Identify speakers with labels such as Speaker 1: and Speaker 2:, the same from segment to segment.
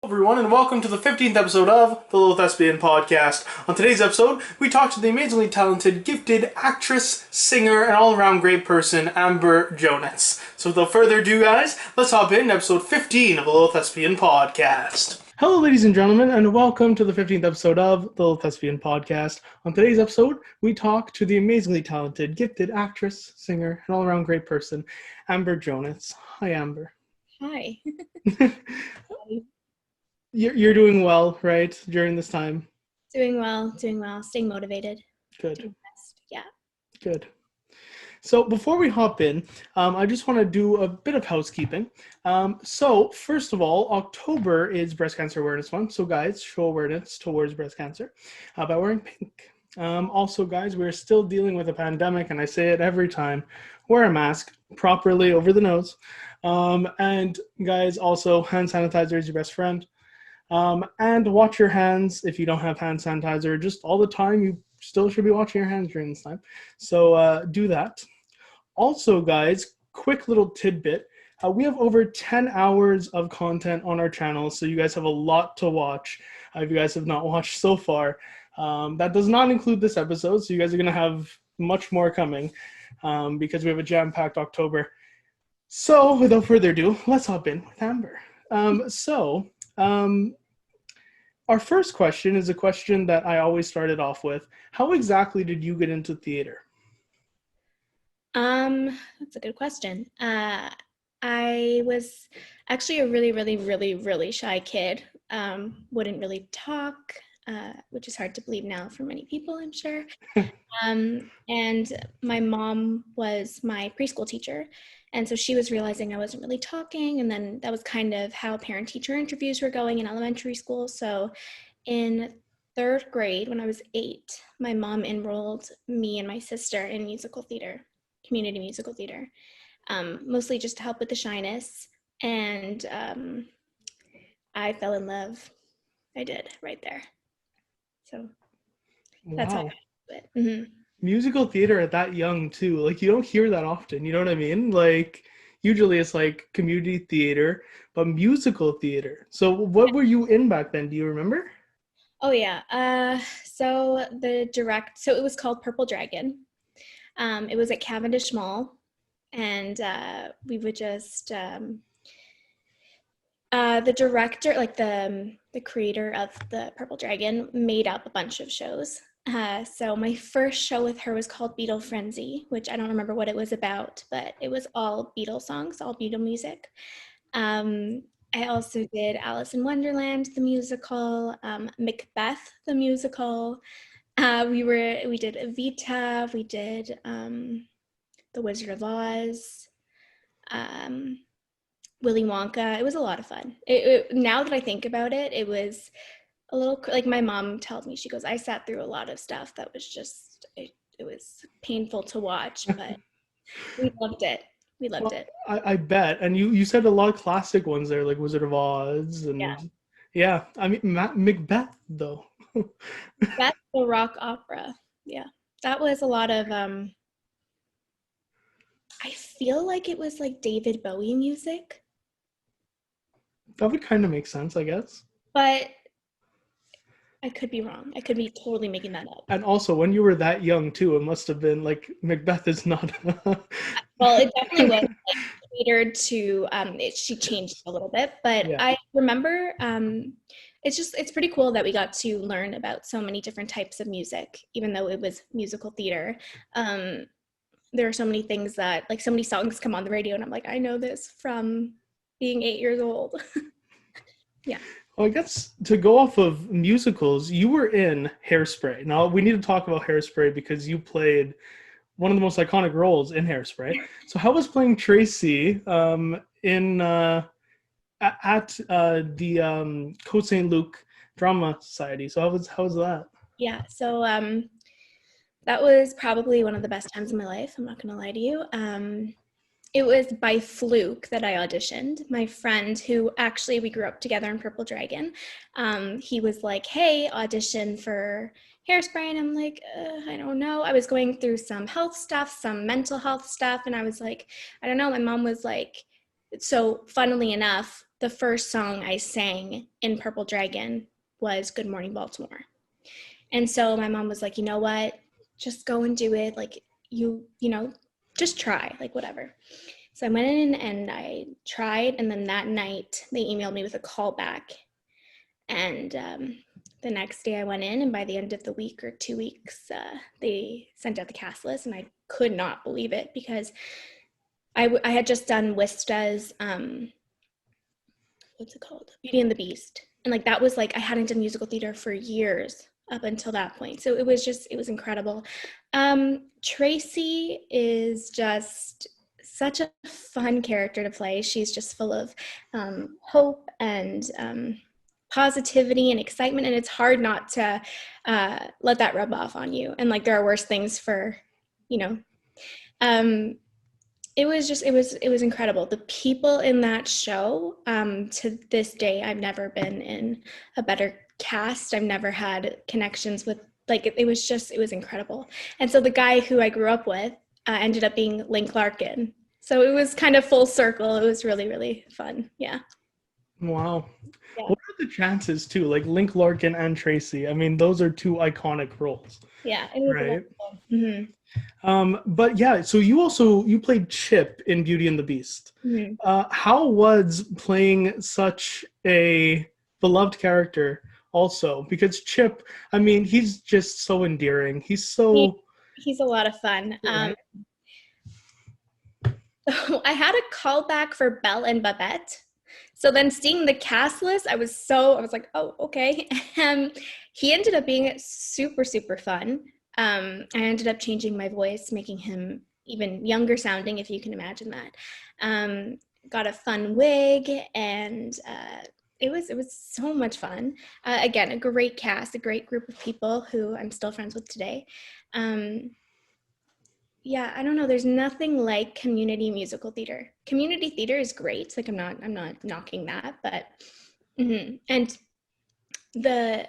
Speaker 1: Hello everyone, and welcome to the 15th episode of the Thespian podcast. On today's episode, we talk to the amazingly talented, gifted actress, singer, and all-around great person, Amber Jonas. So without further ado, guys, let's hop in episode 15 of the Thespian podcast. Hello, ladies and gentlemen, and welcome to the 15th episode of the Thespian podcast. On today's episode, we talk to the amazingly talented, gifted actress, singer, and all-around great person, Amber Jonas. Hi, Amber.
Speaker 2: Hi.
Speaker 1: You're doing well, right, during this time?
Speaker 2: Doing well, staying motivated.
Speaker 1: Good.
Speaker 2: Doing best. Yeah.
Speaker 1: Good. So before we hop in, I just want to do a bit of housekeeping. So first of all, October is Breast Cancer Awareness Month. So guys, show awareness towards breast cancer by wearing pink. Also, guys, we're still dealing with a pandemic, and I say it every time, wear a mask properly over the nose. And guys, also, hand sanitizer is your best friend. And wash your hands if you don't have hand sanitizer. Just all the time, you still should be washing your hands during this time. So do that. Also, guys, quick little tidbit. We have over 10 hours of content on our channel, so you guys have a lot to watch if you guys have not watched so far. That does not include this episode, so you guys are going to have much more coming because we have a jam-packed October. So without further ado, let's hop in with Amber. Our first question is a question that I always started off with. How exactly did you get into theater?
Speaker 2: That's a good question. I was actually a really shy kid. Wouldn't really talk, which is hard to believe now for many people, I'm sure. And my mom was my preschool teacher. And so she was realizing I wasn't really talking. And then that was kind of how parent-teacher interviews were going in elementary school. So in third grade, when I was 8, my mom enrolled me and my sister in musical theater, community musical theater, mostly just to help with the shyness. And I fell in love. I did right there. So that's how I got into it. Mm-hmm.
Speaker 1: Musical theater at that young too. Like, you don't hear that often, you know what I mean? Like, usually it's like community theater, but musical theater. So what were you in back then? Do you remember?
Speaker 2: Oh yeah. So it was called Purple Dragon. It was at Cavendish Mall, and we would just the director, like the creator of the Purple Dragon, made up a bunch of shows. So my first show with her was called Beatle Frenzy, which I don't remember what it was about, but it was all Beatle songs, all Beatle music. I also did Alice in Wonderland, the musical, Macbeth, the musical. We did Evita, we did The Wizard of Oz, um, Willy Wonka. It was a lot of fun. Now that I think about it, it was a little like my mom told me. She goes, "I sat through a lot of stuff that was just it was painful to watch, but we loved it. We loved
Speaker 1: Well,
Speaker 2: it."
Speaker 1: I bet. And you said a lot of classic ones there, like Wizard of Oz,
Speaker 2: Yeah,
Speaker 1: and yeah, I mean Macbeth though.
Speaker 2: that's the rock opera. Yeah, that was a lot of. I feel like it was like David Bowie music,
Speaker 1: That would kind of make sense, I guess.
Speaker 2: but I could be wrong. I could be totally making that up.
Speaker 1: And also, when you were that young too, it must have been like Macbeth is not.
Speaker 2: Well, it definitely was like catered to. She changed a little bit, but
Speaker 1: Yeah.
Speaker 2: I remember. It's pretty cool that we got to learn about so many different types of music, even though it was musical theater. Um, there are so many things that, like, so many songs come on the radio, and I'm like, I know this from being 8 years old. Yeah.
Speaker 1: Well, I guess to go off of musicals, you were in Hairspray. Now we need to talk about Hairspray because you played one of the most iconic roles in Hairspray. So how was playing Tracy in at the Côte Saint Luc Drama Society? So how was that?
Speaker 2: Yeah. So that was probably one of the best times of my life. I'm not going to lie to you. It was by fluke that I auditioned. My friend, who actually we grew up together in Purple Dragon, he was like, "Hey, audition for Hairspray," and I'm like, "I don't know." I was going through some health stuff, some mental health stuff, and I was like, "I don't know." My mom was like, so funnily enough, the first song I sang in Purple Dragon was "Good Morning Baltimore." And so my mom was like, "You know what? Just go and do it. Like, you know, just try, like, whatever." So I went in and I tried. And then that night they emailed me with a call back. And the next day I went in, and by the end of the week or 2 weeks, they sent out the cast list. And I could not believe it because I had just done Wista's, what's it called? Beauty and the Beast. And like, that was like, I hadn't done musical theater for years up until that point. So it was incredible. Tracy is just such a fun character to play. She's just full of hope and positivity and excitement. And it's hard not to let that rub off on you. And like, there are worse things for, you know, um, it was incredible. The people in that show, to this day, I've never been in a better cast. I've never had connections with, like, it was incredible. And so the guy who I grew up with ended up being Link Larkin. So it was kind of full circle. It was really, really fun. Yeah.
Speaker 1: Wow.
Speaker 2: Yeah.
Speaker 1: What are the chances too? Like Link Larkin and Tracy. I mean, those are two iconic roles,
Speaker 2: Yeah. It was
Speaker 1: right?
Speaker 2: mm-hmm.
Speaker 1: But yeah, so you played Chip in Beauty and the Beast.
Speaker 2: Mm-hmm.
Speaker 1: How was playing such a beloved character also? Because Chip, I mean, he's just so endearing. He's so
Speaker 2: He's a lot of fun.
Speaker 1: right.
Speaker 2: I had a callback for Belle and Babette. So then seeing the cast list, I was like, oh, okay. He ended up being super, super fun. I ended up changing my voice, making him even younger sounding, if you can imagine that. Got a fun wig, and it was so much fun. Again, a great cast, a great group of people who I'm still friends with today. Yeah, I don't know. There's nothing like community musical theater. Community theater is great. Like, I'm not knocking that, but and the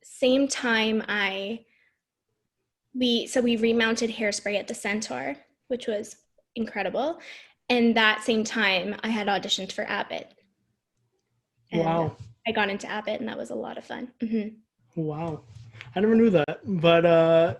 Speaker 2: same time we remounted Hairspray at the Centaur, which was incredible. And that same time I had auditioned for Abbott, and
Speaker 1: Wow.
Speaker 2: I got into Abbott, and that was a lot of fun.
Speaker 1: Wow. I never knew that. But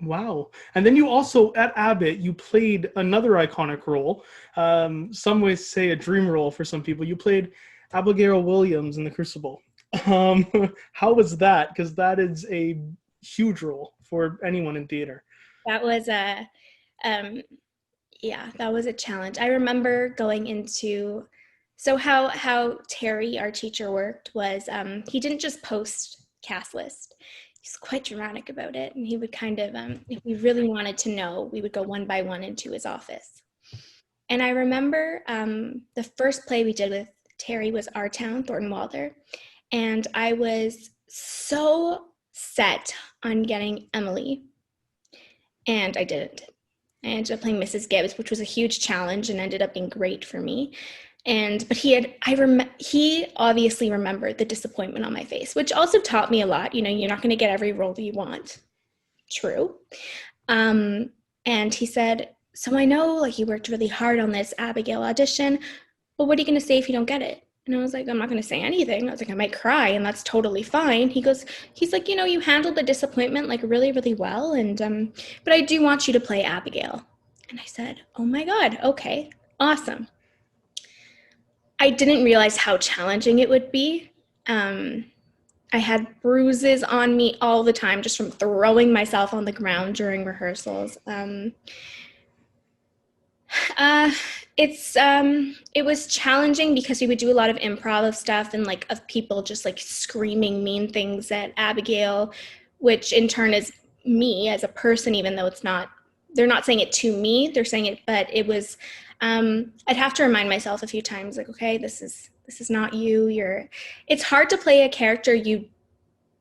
Speaker 1: wow. And then you also, at Abbott, you played another iconic role. Some would say a dream role for some people. You played Abigail Williams in The Crucible. How was that? Because that is a huge role for anyone in theater.
Speaker 2: That was um, yeah, that was a challenge. I remember going into, so how Terry, our teacher, worked was, he didn't just post cast list. he's quite dramatic about it. And he would kind of, if we really wanted to know, we would go one by one into his office. And I remember the first play we did with Terry was Our Town, Thornton Walther. And I was so set on getting Emily, and I didn't. I ended up playing Mrs. Gibbs, which was a huge challenge and ended up being great for me. But he obviously remembered the disappointment on my face, which also taught me a lot. You know, you're not going to get every role that you want. True. And he said, so I know like you worked really hard on this Abigail audition, but what are you going to say if you don't get it? And I was like, I'm not going to say anything. I was like, I might cry, and that's totally fine. He's like, you know, you handled the disappointment like really, really well. But I do want you to play Abigail. And I said, oh my God, okay, awesome. I didn't realize how challenging it would be. I had bruises on me all the time just from throwing myself on the ground during rehearsals. It was challenging because we would do a lot of improv of stuff and like of people just like screaming mean things at Abigail, which in turn is me as a person, even though they're not saying it to me, they're saying it, but it was, I'd have to remind myself a few times, like, okay, this is not you. It's hard to play a character you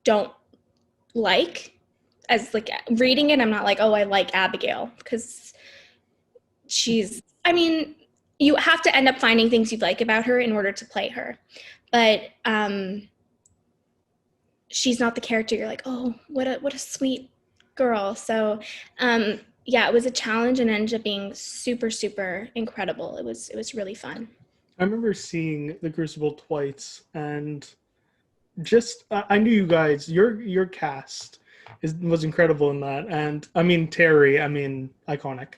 Speaker 2: don't like. As like reading it, I'm not like, oh, I like Abigail, because you have to end up finding things you like about her in order to play her. But she's not the character you're like, oh, what a sweet girl. So yeah, it was a challenge and ended up being super, super incredible. It was really fun.
Speaker 1: I remember seeing The Crucible twice, and just I knew you guys, your cast was incredible in that, and I mean Terry, I mean iconic.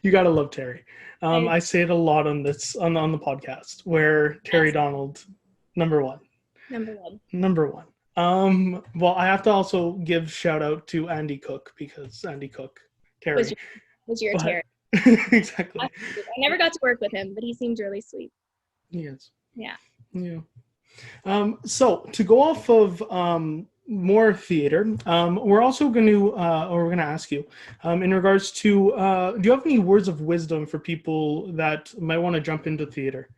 Speaker 1: You gotta love Terry. I say it a lot on this on the podcast where Terry Donald, number one. Number one. Well, I have to also give shout out to Andy Cook, because Andy Cook, Terry.
Speaker 2: Was your Terry.
Speaker 1: Exactly.
Speaker 2: I never got to work with him, but he seemed really sweet.
Speaker 1: He is.
Speaker 2: Yeah.
Speaker 1: Yeah. So to go off of more theater, we're also going to, or we're going to ask you, in regards to, do you have any words of wisdom for people that might want to jump into theater?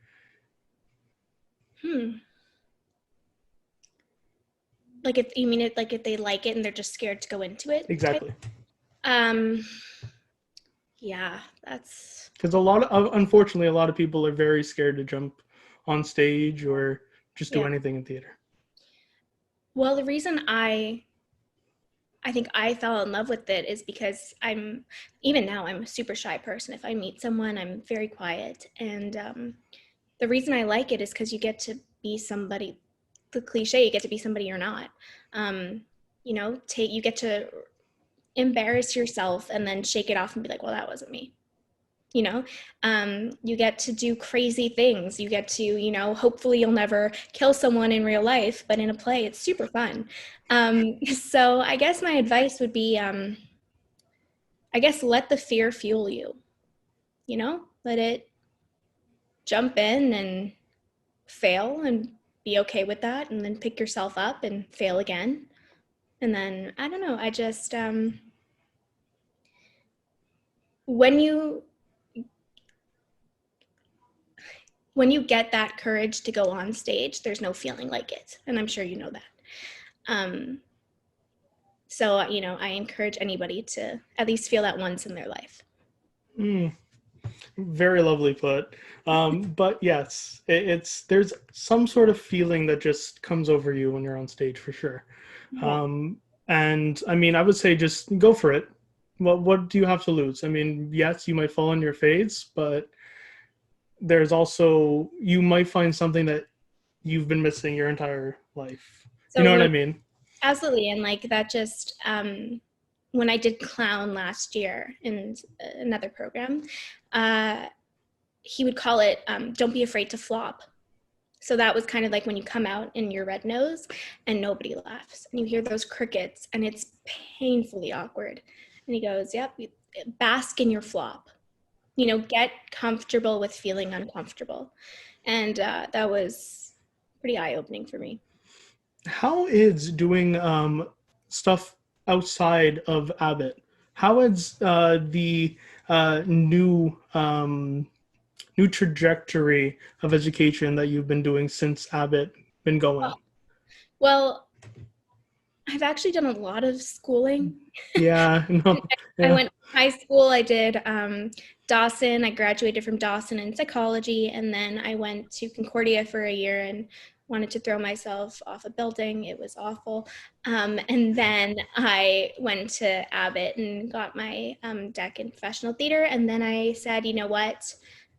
Speaker 2: Like if you mean it, like if they like it and they're just scared to go into it.
Speaker 1: Exactly.
Speaker 2: Yeah, that's
Speaker 1: because unfortunately, a lot of people are very scared to jump on stage or just do anything in theater.
Speaker 2: Well, the reason I think I fell in love with it is because even now I'm a super shy person. If I meet someone, I'm very quiet. And the reason I like it is because you get to be somebody, the cliche, you get to be somebody you're not. You get to embarrass yourself and then shake it off and be like, well, that wasn't me. You get to do crazy things. You get to, hopefully you'll never kill someone in real life, but in a play, it's super fun. So I guess my advice would be, let the fear fuel you, let it jump in and fail and be okay with that. And then pick yourself up and fail again. And then, I don't know, I just, when you get that courage to go on stage, there's no feeling like it. And I'm sure you know that. So, I encourage anybody to at least feel that once in their life.
Speaker 1: Very lovely put. But yes, there's some sort of feeling that just comes over you when you're on stage, for sure. Yeah. And I mean, I would say just go for it. What do you have to lose? I mean, yes, you might fall on your face, but there's also, you might find something that you've been missing your entire life. So you know what I mean?
Speaker 2: Absolutely. And like that just, when I did clown last year in another program, he would call it, don't be afraid to flop. So that was kind of like when you come out in your red nose and nobody laughs and you hear those crickets and it's painfully awkward. And he goes, yep, bask in your flop. Get comfortable with feeling uncomfortable. And that was pretty eye-opening for me.
Speaker 1: How is doing stuff outside of Abbott? How is the new new trajectory of education that you've been doing since Abbott been
Speaker 2: Oh,
Speaker 1: going?
Speaker 2: well, I've actually done a lot of schooling.
Speaker 1: Yeah, no,
Speaker 2: I
Speaker 1: yeah.
Speaker 2: went to high school. I did Dawson. I graduated from Dawson in psychology, and then I went to Concordia for a year and wanted to throw myself off a building. It was awful. And then I went to Abbott and got my deck in professional theater. And then I said, you know what?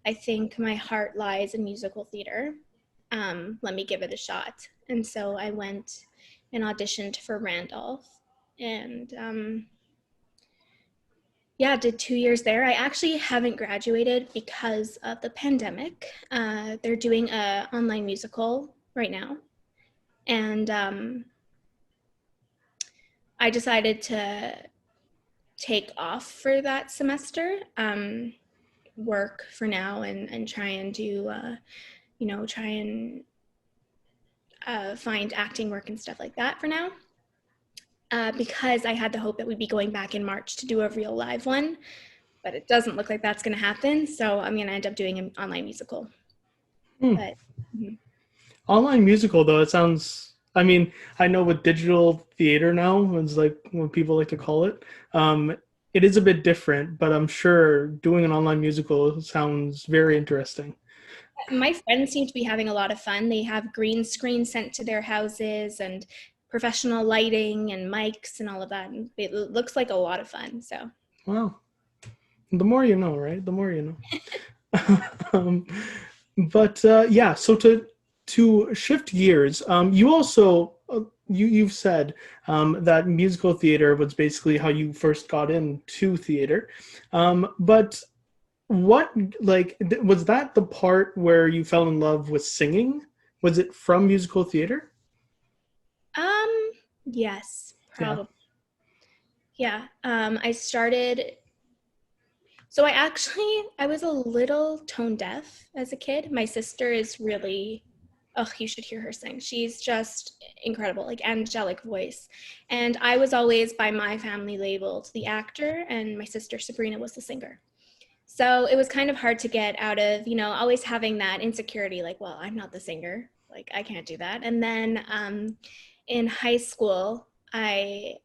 Speaker 2: I think my heart lies in musical theater. Let me give it a shot. And so I went and auditioned for Randolph. And yeah, did 2 years there. I actually haven't graduated because of the pandemic. They're doing a online musical right now, and I decided to take off for that semester, work for now, and try and do, try and find acting work and stuff like that for now. Because I had the hope that we'd be going back in March to do a real live one, but it doesn't look like that's going to happen. So I'm going to end up doing an online musical.
Speaker 1: Hmm.
Speaker 2: But mhm.
Speaker 1: Online musical though, it sounds. I mean, I know with digital theater now, it's like what people like to call it. Um, it is a bit different, but I'm sure doing an online musical sounds very interesting.
Speaker 2: My friends seem to be having a lot of fun. They have green screens sent to their houses and professional lighting and mics and all of that. And it looks like a lot of fun. So
Speaker 1: Wow, the more you know, right? The more you know. um, but yeah, so to shift gears, you also you've said that musical theater was basically how you first got into theater, but what like was that the part where you fell in love with singing? Was it from musical theater?
Speaker 2: um yes,
Speaker 1: Yeah.
Speaker 2: probably. Yeah. I started so I was a little tone deaf as a kid. My sister is really, oh, you should hear her sing. She's just incredible, like angelic voice. And I was always by my family labeled the actor, and my sister Sabrina was the singer. So it was kind of hard to get out of, always having that insecurity, like, well, I'm not the singer, like I can't do that. And then in high school, I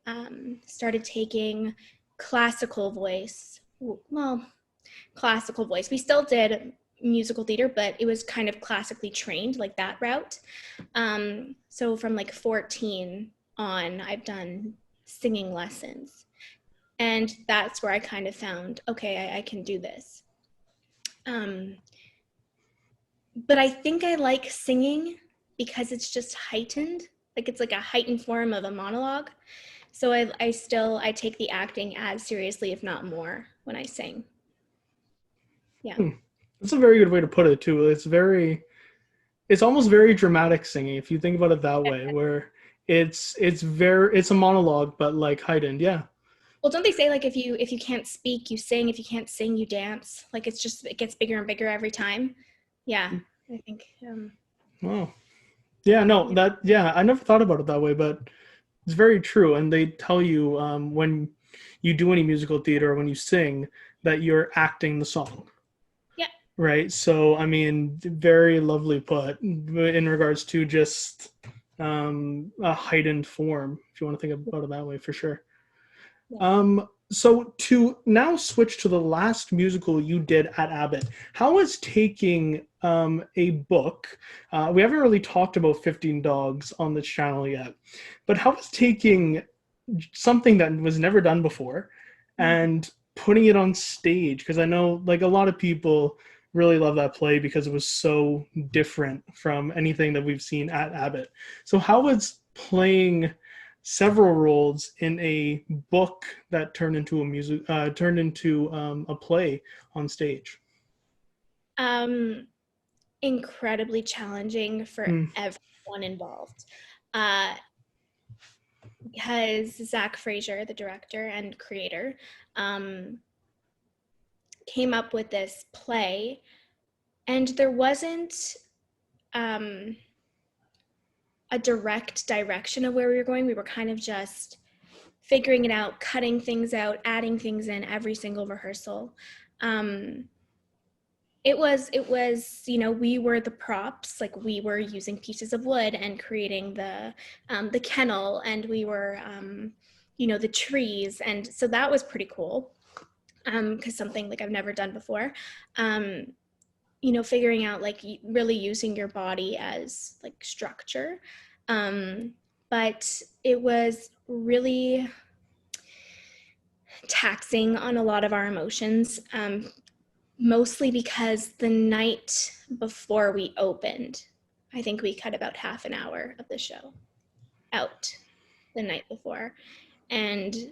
Speaker 2: started taking classical voice. Well, classical voice. We still did musical theater, but it was kind of classically trained, like that route. So from like 14 on, I've done singing lessons. And that's where I kind of found, okay, I can do this. Um, but I think I like singing because it's just heightened. Like it's like a heightened form of a monologue. So I take the acting as seriously, if not more, when I sing. Yeah.
Speaker 1: Hmm. That's a very good way to put it too. It's almost very dramatic singing if you think about it that way, where it's a monologue but like heightened. Yeah.
Speaker 2: Well, don't they say like if you can't speak, you sing. If you can't sing, you dance. Like it gets bigger and bigger every time. Yeah, I think.
Speaker 1: Wow. Yeah, no,
Speaker 2: Yeah.
Speaker 1: that yeah, I never thought about it that way, but it's very true. And they tell you when you do any musical theater or when you sing that you're acting the song,
Speaker 2: Yeah.
Speaker 1: right? So, I mean, very lovely put in regards to just a heightened form, if you want to think about it that way, for sure.
Speaker 2: Yeah.
Speaker 1: So to now switch to the last musical you did at Abbott, how was taking a book? We haven't really talked about 15 Dogs on this channel yet, but how was taking something that was never done before
Speaker 2: Mhm.
Speaker 1: and putting it on stage? Because I know like a lot of people really love that play because it was so different from anything that we've seen at Abbott. So how was playing several roles in a book that turned into a play on stage?
Speaker 2: Um, incredibly challenging for
Speaker 1: Hmm.
Speaker 2: everyone involved. Uh, because Zach Frazier, the director and creator, um, came up with this play, and there wasn't um, a direct direction of where we were going. We were kind of just figuring it out, cutting things out, adding things in every single rehearsal. It was, you know, we were the props, like we were using pieces of wood and creating the kennel, and we were, you know, the trees. And so that was pretty cool, because something like I've never done before. You know, figuring out like really using your body as like structure. But it was really taxing on a lot of our emotions, mostly because the night before we opened, I think we cut about half an hour of the show out the night before. And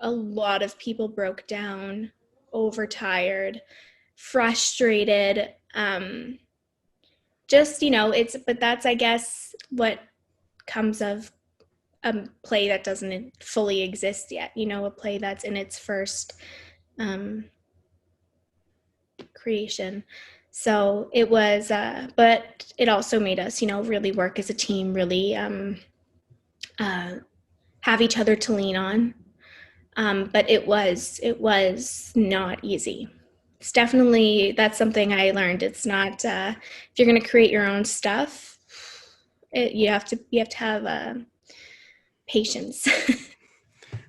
Speaker 2: a lot of people broke down, overtired, frustrated. Just, you know, but that's, I guess, what comes of a play that doesn't fully exist yet, you know, a play that's in its first creation. So it was, but it also made us, you know, really work as a team, really have each other to lean on. But it was not easy. It's definitely, that's something I learned. It's not, if you're going to create your own stuff, you have to have patience.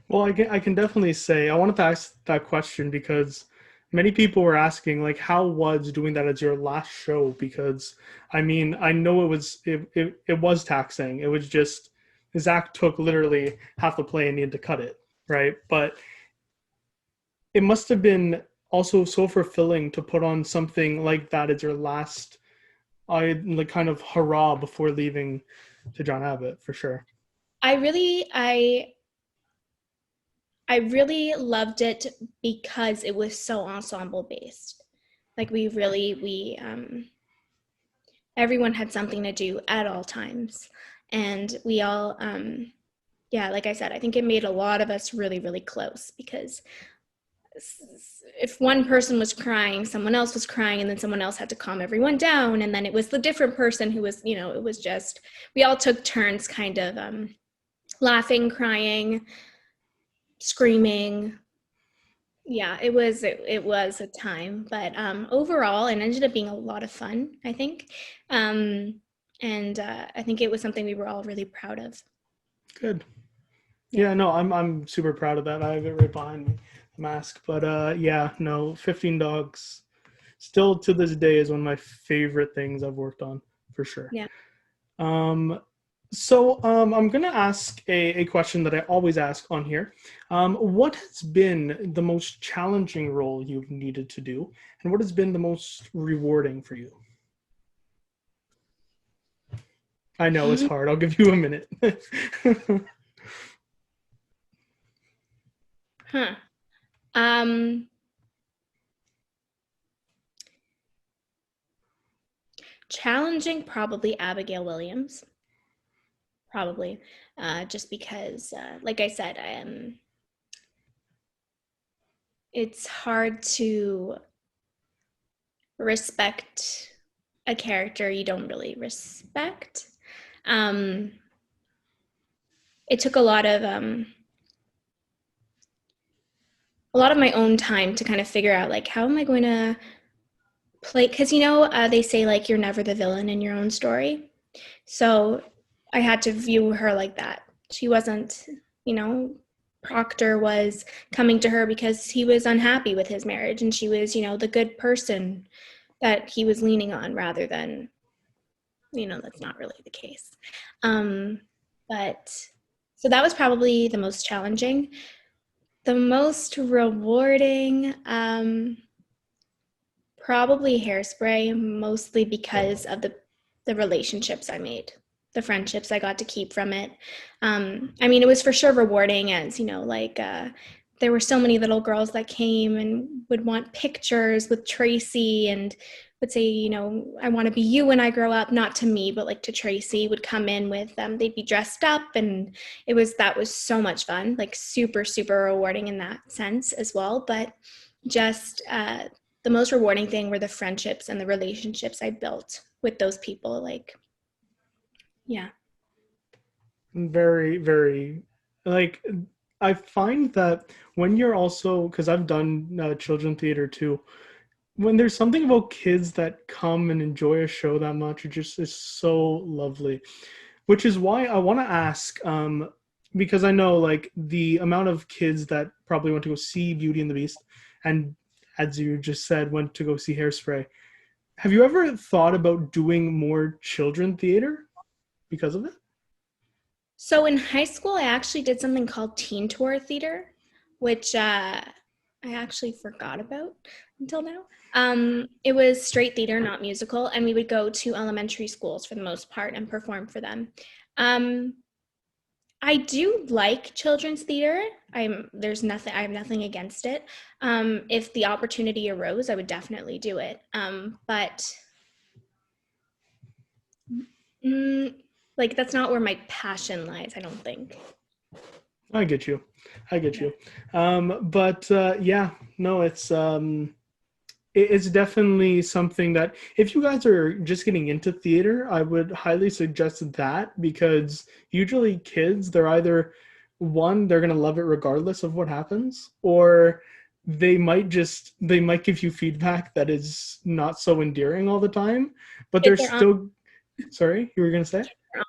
Speaker 1: Well, I can definitely say I wanted to ask that question because many people were asking like how was doing that as your last show, because I mean I know it was taxing. It was just Zach took literally half the play and needed to cut it, right? But it must have been also so fulfilling to put on something like that as your last I like kind of hurrah before leaving to John Abbott for sure.
Speaker 2: I really loved it because it was so ensemble based. Like we everyone had something to do at all times, and we all yeah, like I said, I think it made a lot of us really, really close, because if one person was crying, someone else was crying, and then someone else had to calm everyone down, and then it was the different person who was, you know, it was just, we all took turns kind of laughing, crying, screaming. Yeah, it was a time, but overall it ended up being a lot of fun, I think. And I think it was something we were all really proud of.
Speaker 1: Good.
Speaker 2: Yeah.
Speaker 1: Yeah, no, I'm super proud of that. I have it right behind me, the mask. But yeah, no, 15 Dogs still to this day is one of my favorite things I've worked on for sure.
Speaker 2: Yeah.
Speaker 1: Um, I'm gonna ask a question that I always ask on here. What has been the most challenging role you've needed to do, and what has been the most rewarding for you? I know it's hard. I'll give you a minute.
Speaker 2: Huh. Um, Challenging, probably Abigail Williams, probably, just because, like I said, it's hard to respect a character you don't really respect. Um, it took a lot of my own time to kind of figure out like how am I going to play, because you know, they say like you're never the villain in your own story. So I had to view her like that. She wasn't, you know, Proctor was coming to her because he was unhappy with his marriage, and she was, you know, the good person that he was leaning on, rather than, you know, that's not really the case. Um, but so that was probably the most challenging. The most rewarding, probably Hairspray, mostly because of the relationships I made, the friendships I got to keep from it. I mean, it was for sure rewarding, as you know, like there were so many little girls that came and would want pictures with Tracy, and would say, you know, I want to be you when I grow up. Not to me, but like to Tracy. Would come in with they'd be dressed up, and that was so much fun, like super, super rewarding in that sense as well. But just the most rewarding thing were the friendships and the relationships I built with those people. Like, yeah.
Speaker 1: Very, very, like, I find that when you're also, because I've done children theater too, when there's something about kids that come and enjoy a show that much, it just is so lovely. Which is why I want to ask, because I know like the amount of kids that probably went to go see Beauty and the Beast, and as you just said, went to go see Hairspray. Have you ever thought about doing more children theater because of it?
Speaker 2: So in high school, I actually did something called Teen Tour Theater, which I actually forgot about until now. It was straight theater, not musical, and we would go to elementary schools for the most part and perform for them. Um, I do like children's theater. I have nothing against it. If the opportunity arose, I would definitely do it. But mm, like that's not where my passion lies, I don't think.
Speaker 1: I get you. I get
Speaker 2: Yeah.
Speaker 1: you. But yeah, no, it's definitely something that if you guys are just getting into theater, I would highly suggest that because usually kids, they're either one, they're gonna love it regardless of what happens, or they might give you feedback that is not so endearing all the time, but they're
Speaker 2: If they're
Speaker 1: still sorry, you were gonna say?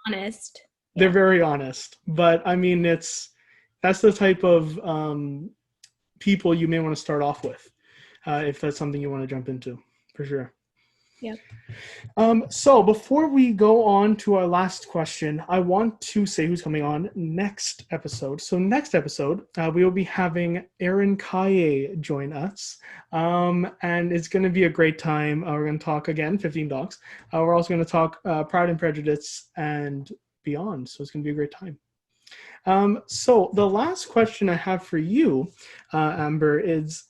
Speaker 2: honest.
Speaker 1: They're
Speaker 2: Yeah.
Speaker 1: very honest. But I mean that's the type of people you may want to start off with if that's something you want to jump into, for sure.
Speaker 2: Yep.
Speaker 1: So before we go on to our last question, I want to say who's coming on next episode. So next episode, we will be having Aaron Kaye join us, and it's going to be a great time. We're going to talk again, 15 Dogs. We're also going to talk Pride and Prejudice and beyond. So it's going to be a great time. So the last question I have for you, Amber, is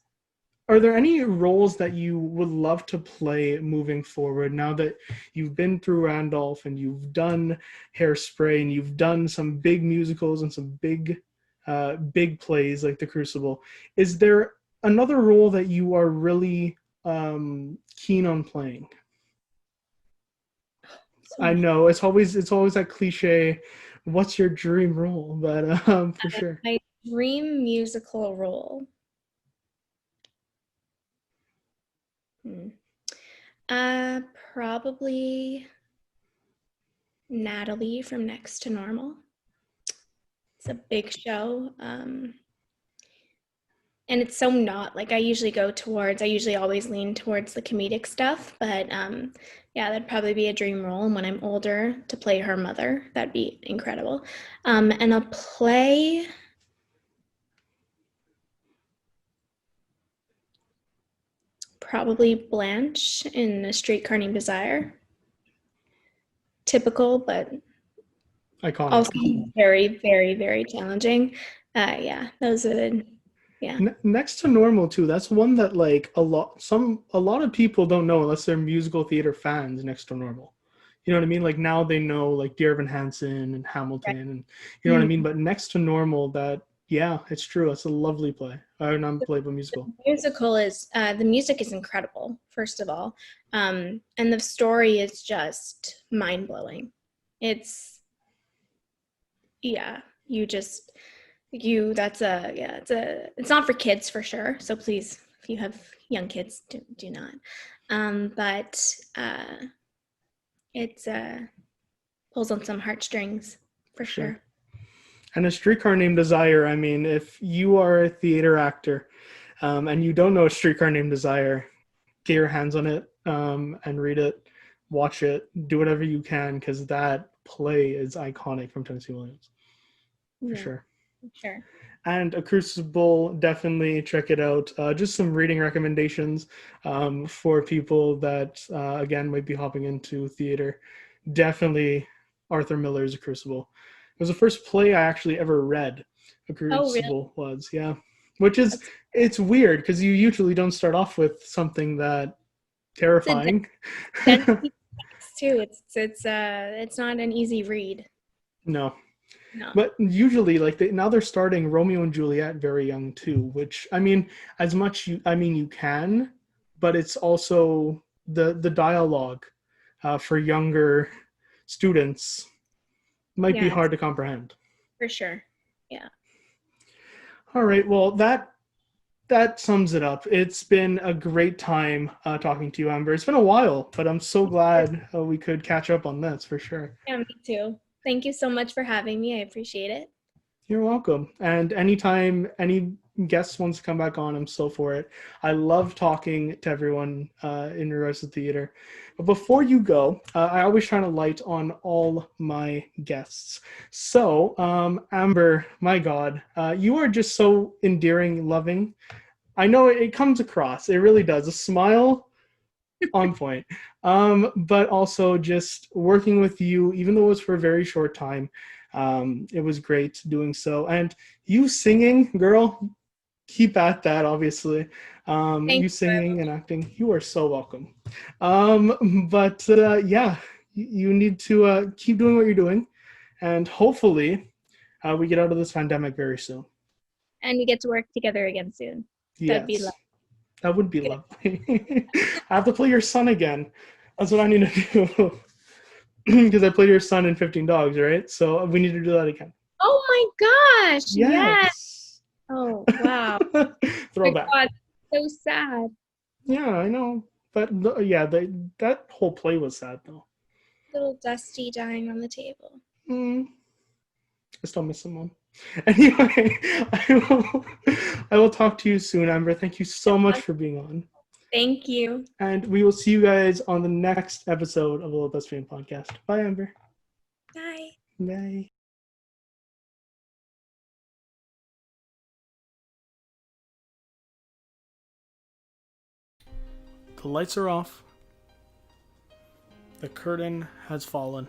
Speaker 1: are there any roles that you would love to play moving forward now that you've been through Randolph and you've done Hairspray and you've done some big musicals and some big plays like The Crucible? Is there another role that you are really keen on playing?
Speaker 2: So
Speaker 1: I
Speaker 2: many.
Speaker 1: know it's always that cliche. What's your dream role? But for sure.
Speaker 2: My dream musical role. Hmm. Uh, Probably Natalie from Next to Normal. It's a big show. And it's so not like I usually always lean towards the comedic stuff, but yeah, that'd probably be a dream role. And when I'm older to play her mother, that'd be incredible. And I'll play probably Blanche in A Streetcar Named Desire. Typical, but
Speaker 1: Iconic.
Speaker 2: also very, very, very challenging. Yeah, those are the, yeah.
Speaker 1: Next to Normal too. That's one that like a lot of people don't know unless they're musical theater fans. Next to Normal, you know what I mean? Like now they know like Dear Evan Hansen and Hamilton, and you know what I mean.
Speaker 2: Mhm.
Speaker 1: But Next to Normal, that yeah, it's true. It's a lovely play. Not play, but musical.
Speaker 2: Musical is the music is incredible, first of all, and the story is just mind blowing. It's yeah, you just you that's a yeah, it's not for kids for sure. So please, if you have young kids, do not. But it's pulls on some heartstrings for
Speaker 1: Sure.
Speaker 2: sure.
Speaker 1: And A Streetcar Named Desire. I mean, if you are a theater actor, and you don't know A Streetcar Named Desire, get your hands on it and read it, watch it, do whatever you can because that play is iconic from Tennessee Williams for
Speaker 2: Yeah,
Speaker 1: sure.
Speaker 2: for sure.
Speaker 1: And A Crucible, definitely check it out. Just some reading recommendations for people that, again, might be hopping into theater. Definitely Arthur Miller's A Crucible. It was the first play I actually ever read. A
Speaker 2: Oh, really?
Speaker 1: Crucible was, yeah. Which is,
Speaker 2: That's
Speaker 1: it's weird because you usually don't start off with something that
Speaker 2: it's a
Speaker 1: terrifying.
Speaker 2: dense text too. It's not an easy read.
Speaker 1: No.
Speaker 2: No.
Speaker 1: But usually, like now they're starting Romeo and Juliet very young too, which I mean, as much you, I mean, you can, but it's also the dialogue for younger students. might be
Speaker 2: Yeah,
Speaker 1: hard to comprehend.
Speaker 2: for sure. Yeah.
Speaker 1: All right, well, that sums it up. It's been a great time talking to you, Amber. It's been a while, but I'm so glad we could catch up on this for sure.
Speaker 2: Yeah, me too. Thank you so much for having me. I appreciate it.
Speaker 1: You're welcome. And anytime any guest wants to come back on, I'm so for it. I love talking to everyone in regards to theater. But before you go, I always shine a light on all my guests. So, Amber, my God, you are just so endearing, loving. I know it comes across. It really does. A smile on point. But also just working with you, even though it was for a very short time, it was great doing so. And you singing, girl, keep at that, obviously.
Speaker 2: Thank
Speaker 1: You
Speaker 2: you.
Speaker 1: singing and acting, you are so welcome. But yeah, you need to keep doing what you're doing. And hopefully we get out of this pandemic very soon.
Speaker 2: And we get to work together again soon. That'd be
Speaker 1: Yes.
Speaker 2: lovely.
Speaker 1: That would be
Speaker 2: Good.
Speaker 1: lovely. I have to play your son again. That's what I need to do. Because I played your son in 15 Dogs, right? So we need to do that again.
Speaker 2: Oh my gosh. Yes.
Speaker 1: Yes.
Speaker 2: Oh, wow.
Speaker 1: Throwback.
Speaker 2: My God. So sad.
Speaker 1: Yeah, I know. But yeah, that whole play was sad, though.
Speaker 2: Little Dusty dying on the table.
Speaker 1: I still miss him, Mom. Anyway, I will talk to you soon, Amber. Thank you so much for being on.
Speaker 2: Thank you.
Speaker 1: And we will see you guys on the next episode of the Little Thespian podcast. Bye, Amber.
Speaker 2: Bye.
Speaker 1: Bye. The lights are off. The curtain has fallen.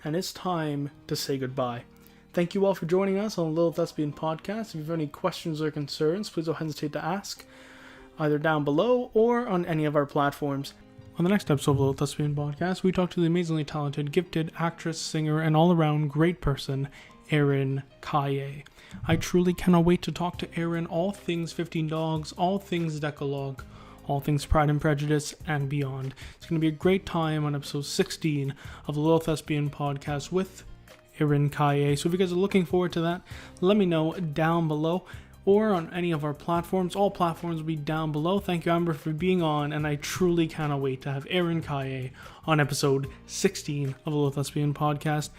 Speaker 1: And it's time to say goodbye. Thank you all for joining us on the Little Thespian podcast. If you have any questions or concerns, please don't hesitate to ask, either down below or on any of our platforms. On the next episode of the Little Thespian podcast, we talk to the amazingly talented, gifted actress, singer, and all-around great person, Erin Kaye. I truly cannot wait to talk to Erin all things 15 Dogs, all things Decalogue, all things Pride and Prejudice, and beyond. It's going to be a great time on episode 16 of the Little Thespian podcast with Erin Kaye. So if you guys are looking forward to that, let me know down below or on any of our platforms. All platforms will be down below. Thank you, Amber, for being on, and I truly cannot wait to have Erin Kaye on episode 16 of the Little Thespian podcast.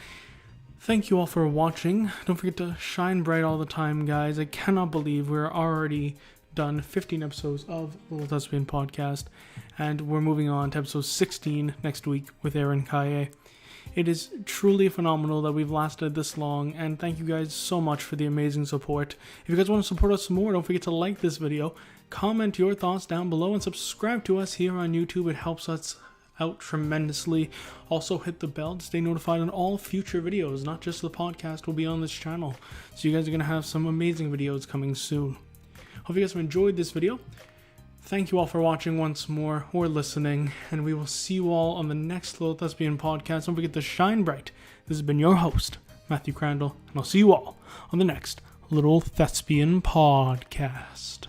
Speaker 1: Thank you all for watching. Don't forget to shine bright all the time, guys. I cannot believe we're already done 15 episodes of the Little Thespian podcast, and we're moving on to episode 16 next week with Erin Kaye. It is truly phenomenal that we've lasted this long, and thank you guys so much for the amazing support. If you guys want to support us some more, don't forget to like this video, comment your thoughts down below, and subscribe to us here on YouTube. It helps us out tremendously. Also hit the bell to stay notified on all future videos, not just the podcast will be on this channel. So you guys are going to have some amazing videos coming soon. Hope you guys have enjoyed this video. Thank you all for watching once more, or listening, and we will see you all on the next Little Thespian podcast. Don't forget to shine bright. This has been your host, Matthew Crandall, and I'll see you all on the next Little Thespian podcast.